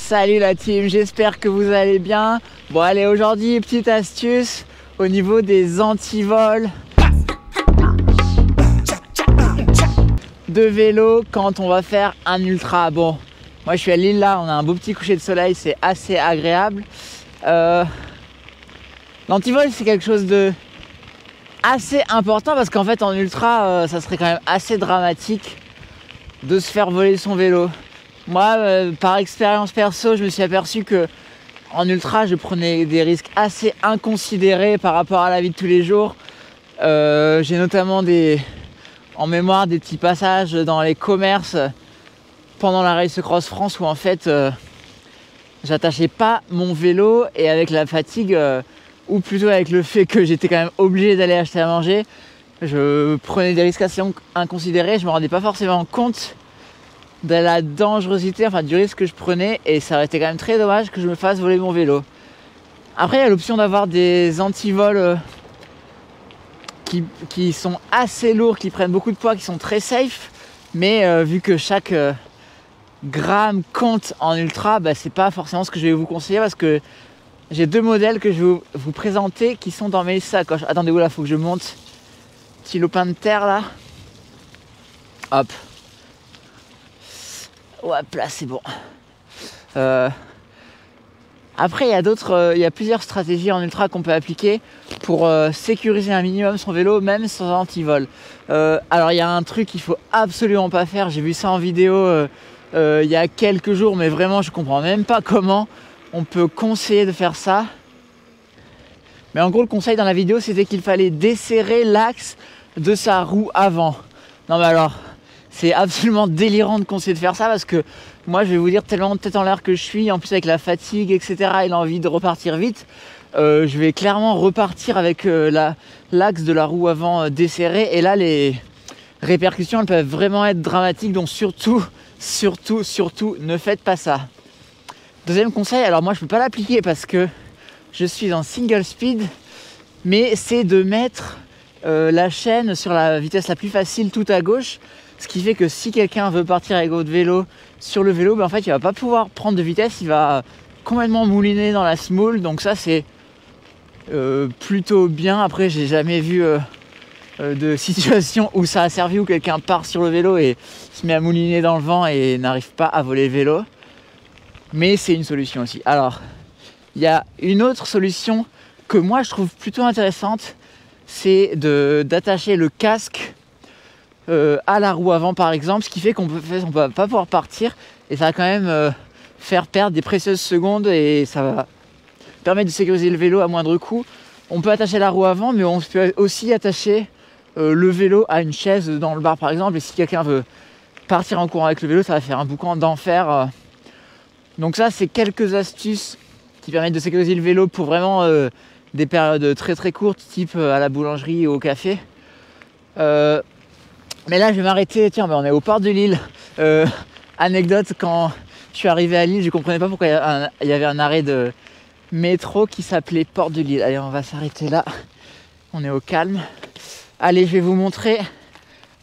Salut la team, j'espère que vous allez bien. Bon allez, aujourd'hui petite astuce au niveau des antivols de vélo quand on va faire un ultra. Bon, moi je suis à Lille là, on a un beau petit coucher de soleil, c'est assez agréable. L'antivol c'est quelque chose de assez important parce qu'en fait en ultra ça serait quand même assez dramatique de se faire voler son vélo. Moi par expérience perso je me suis aperçu que en ultra je prenais des risques assez inconsidérés par rapport à la vie de tous les jours. J'ai notamment en mémoire des petits passages dans les commerces pendant la Race Cross France où en fait j'attachais pas mon vélo et avec la fatigue ou plutôt avec le fait que j'étais quand même obligé d'aller acheter à manger, je prenais des risques assez inconsidérés, je me rendais pas forcément compte de la dangerosité, enfin du risque que je prenais, et ça aurait été quand même très dommage que je me fasse voler mon vélo. Après il y a l'option d'avoir des antivols qui sont assez lourds, qui prennent beaucoup de poids, qui sont très safe, mais vu que chaque gramme compte en ultra, bah, c'est pas forcément ce que je vais vous conseiller parce que j'ai deux modèles que je vais vous présenter qui sont dans mes sacoches. Attendez, où là, faut que je monte. Petit lopin de terre là. Hop. Hop là, c'est bon. Après, il y a plusieurs stratégies en ultra qu'on peut appliquer pour sécuriser un minimum son vélo, même sans antivol. Alors, il y a un truc qu'il faut absolument pas faire. J'ai vu ça en vidéo il y a quelques jours, mais vraiment, je comprends même pas comment on peut conseiller de faire ça. Mais en gros, le conseil dans la vidéo, c'était qu'il fallait desserrer l'axe de sa roue avant. Non, mais alors, c'est absolument délirant de conseiller de faire ça parce que moi, je vais vous dire, tellement tête en l'air que je suis, en plus avec la fatigue, etc., et l'envie de repartir vite, je vais clairement repartir avec l'axe de la roue avant desserré. Et là, les répercussions, elles peuvent vraiment être dramatiques. Donc surtout, ne faites pas ça. Deuxième conseil, alors moi, je ne peux pas l'appliquer parce que je suis en single speed, mais c'est de mettre la chaîne sur la vitesse la plus facile tout à gauche. Ce qui fait que si quelqu'un veut partir avec votre vélo sur le vélo, ben en fait il va pas pouvoir prendre de vitesse, il va complètement mouliner dans la semoule. Donc ça c'est plutôt bien. Après j'ai jamais vu de situation où ça a servi, où quelqu'un part sur le vélo et se met à mouliner dans le vent et n'arrive pas à voler le vélo. Mais c'est une solution aussi. Alors il y a une autre solution que moi je trouve plutôt intéressante, c'est d'attacher le casque à la roue avant par exemple, ce qui fait qu'on va pas pouvoir partir et ça va quand même faire perdre des précieuses secondes et ça va permettre de sécuriser le vélo à moindre coût. On peut attacher la roue avant, mais on peut aussi attacher le vélo à une chaise dans le bar par exemple, et si quelqu'un veut partir en courant avec le vélo, ça va faire un boucan d'enfer. Donc ça c'est quelques astuces qui permettent de sécuriser le vélo pour vraiment des périodes très très courtes, type à la boulangerie ou au café. Mais là je vais m'arrêter, tiens, on est au port de Lille. Anecdote, quand je suis arrivé à Lille, je comprenais pas pourquoi il y avait un arrêt de métro qui s'appelait Port de Lille. Allez, on va s'arrêter là, on est au calme. Allez, je vais vous montrer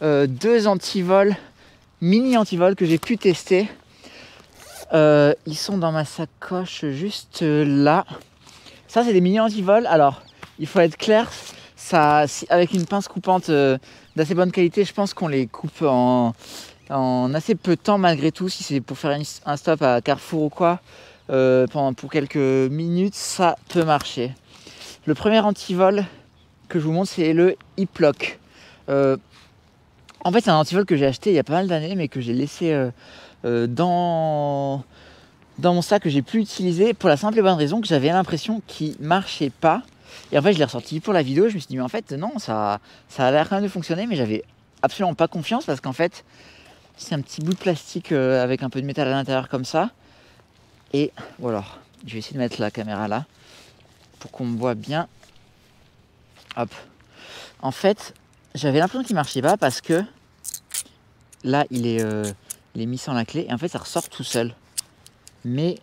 deux antivols, mini antivols que j'ai pu tester. Ils sont dans ma sacoche juste là. Ça c'est des mini antivols. Alors il faut être clair, ça, avec une pince coupante d'assez bonne qualité, je pense qu'on les coupe en assez peu de temps malgré tout. Si c'est pour faire un stop à Carrefour ou quoi, pour quelques minutes, ça peut marcher. Le premier antivol que je vous montre, c'est le Hiplock. En fait c'est un antivol que j'ai acheté il y a pas mal d'années, mais que j'ai laissé dans mon sac, que j'ai plus utilisé pour la simple et bonne raison que j'avais l'impression qu'il marchait pas. Et en fait je l'ai ressorti pour la vidéo, je me suis dit mais en fait non, ça a l'air quand même de fonctionner, mais j'avais absolument pas confiance parce qu'en fait c'est un petit bout de plastique avec un peu de métal à l'intérieur comme ça. Et voilà, je vais essayer de mettre la caméra là pour qu'on me voit bien. Hop. En fait j'avais l'impression qu'il marchait pas parce que là il est mis sans la clé et en fait ça ressort tout seul. Mais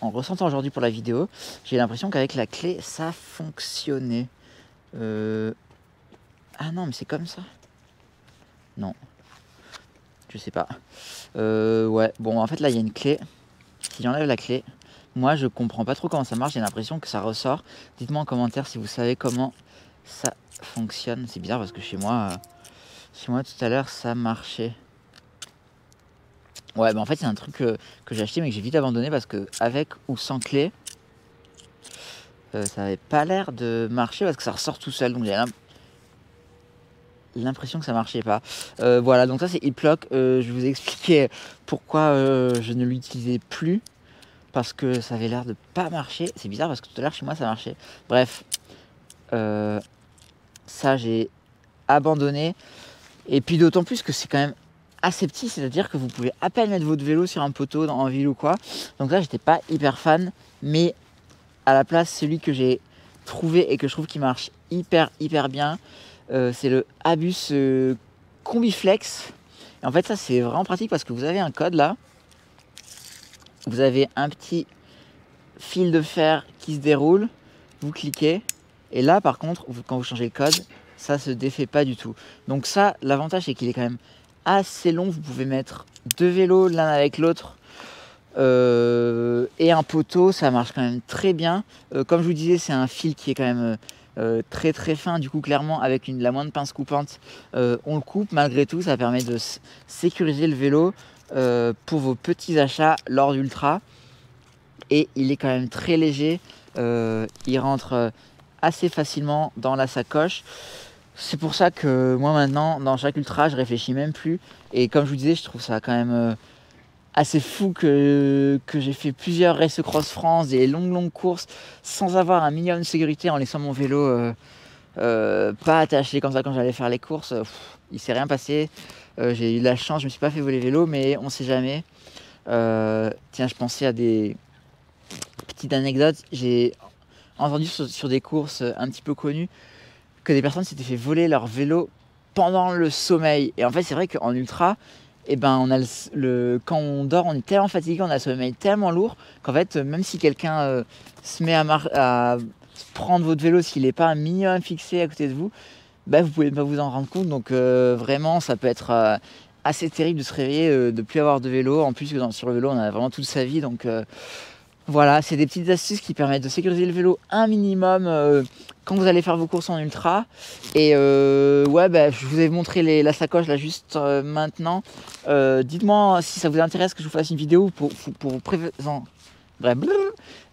en ressentant aujourd'hui pour la vidéo, j'ai l'impression qu'avec la clé ça fonctionnait. Ah non, mais c'est comme ça. Non, je sais pas. Ouais, bon en fait là il y a une clé. qui enlève la clé. Moi, je comprends pas trop comment ça marche. J'ai l'impression que ça ressort. Dites-moi en commentaire si vous savez comment ça fonctionne. C'est bizarre parce que chez moi tout à l'heure, ça marchait. Ouais, bah en fait, c'est un truc que j'ai acheté mais que j'ai vite abandonné parce que avec ou sans clé, ça avait pas l'air de marcher parce que ça ressort tout seul. Donc j'ai l'impression que ça marchait pas. Voilà, donc ça c'est Hiplock. Je vais vous expliquer pourquoi je ne l'utilisais plus. Parce que ça avait l'air de pas marcher. C'est bizarre parce que tout à l'heure chez moi ça marchait. Bref, ça j'ai abandonné. Et puis d'autant plus que c'est quand même assez petit, c'est-à-dire que vous pouvez à peine mettre votre vélo sur un poteau en ville ou quoi. Donc là j'étais pas hyper fan, mais à la place celui que j'ai trouvé et que je trouve qui marche hyper bien, c'est le Abus Combiflex. Et en fait ça c'est vraiment pratique parce que vous avez un code là. Vous avez un petit fil de fer qui se déroule, vous cliquez, et là par contre, quand vous changez le code, ça se défait pas du tout. Donc ça, l'avantage c'est qu'il est quand même assez long, vous pouvez mettre 2 vélos l'un avec l'autre, et un poteau, ça marche quand même très bien. Comme je vous disais, c'est un fil qui est quand même très fin, du coup clairement avec la moindre pince coupante, on le coupe. Malgré tout, ça permet de sécuriser le vélo pour vos petits achats lors d'ultra, et il est quand même très léger, il rentre assez facilement dans la sacoche. C'est pour ça que moi maintenant dans chaque ultra je réfléchis même plus, et comme je vous disais, je trouve ça quand même assez fou que j'ai fait plusieurs races cross France, des longues courses sans avoir un minimum de sécurité, en laissant mon vélo pas attaché comme ça quand j'allais faire les courses. Il s'est rien passé. J'ai eu la chance, je me suis pas fait voler le vélo, mais on sait jamais. Tiens, je pensais à des petites anecdotes. J'ai entendu sur des courses un petit peu connues que des personnes s'étaient fait voler leur vélo pendant le sommeil. Et en fait, c'est vrai qu'en ultra, on a quand on dort, on est tellement fatigué, on a le sommeil tellement lourd qu'en fait, même si quelqu'un se met à prendre votre vélo, s'il n'est pas un minimum fixé à côté de vous, vous pouvez pas vous en rendre compte. Donc vraiment, ça peut être assez terrible de se réveiller, de plus avoir de vélo. En plus, sur le vélo, on a vraiment toute sa vie. Donc voilà, c'est des petites astuces qui permettent de sécuriser le vélo un minimum quand vous allez faire vos courses en ultra. Et je vous ai montré la sacoche là juste maintenant. Dites-moi si ça vous intéresse que je vous fasse une vidéo pour vous présenter. Bref,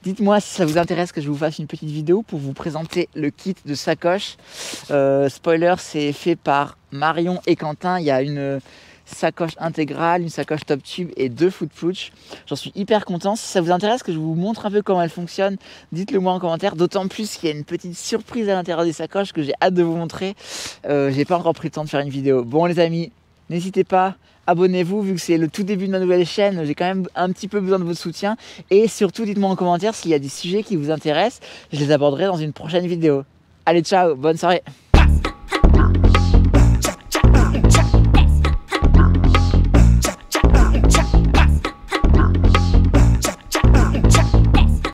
dites-moi si ça vous intéresse que je vous fasse une petite vidéo pour vous présenter le kit de sacoche. Spoiler, c'est fait par Marion et Quentin. Il y a une sacoche intégrale, une sacoche top tube et 2 foot pouch. J'en suis hyper content. Si ça vous intéresse que je vous montre un peu comment elle fonctionne, dites-le moi en commentaire. D'autant plus qu'il y a une petite surprise à l'intérieur des sacoches que j'ai hâte de vous montrer. J'ai pas encore pris le temps de faire une vidéo. Bon les amis, n'hésitez pas, abonnez-vous vu que c'est le tout début de ma nouvelle chaîne. J'ai quand même un petit peu besoin de votre soutien. Et surtout, dites-moi en commentaire s'il y a des sujets qui vous intéressent. Je les aborderai dans une prochaine vidéo. Allez, ciao, bonne soirée.